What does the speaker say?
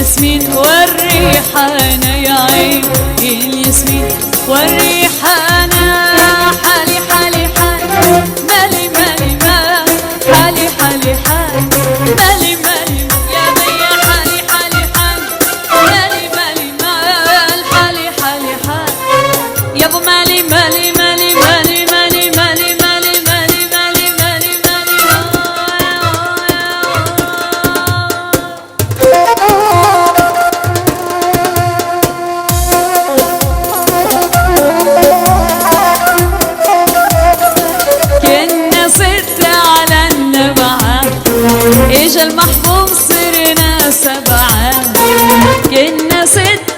الياسمين والريحانة يا عين الياسمين والريحانة حالي حالي حال مالي مالي مال حالي حالي حال مالي مالي يا بيا حالي حالي حال مالي مالي مال حالي حالي حال يا ابو مالي مالي مالي مالي مالي مالي مالي مالي مالي مالي كنا ستة على النبعة اجا المحفوظ صرنا سبعة كنا ستة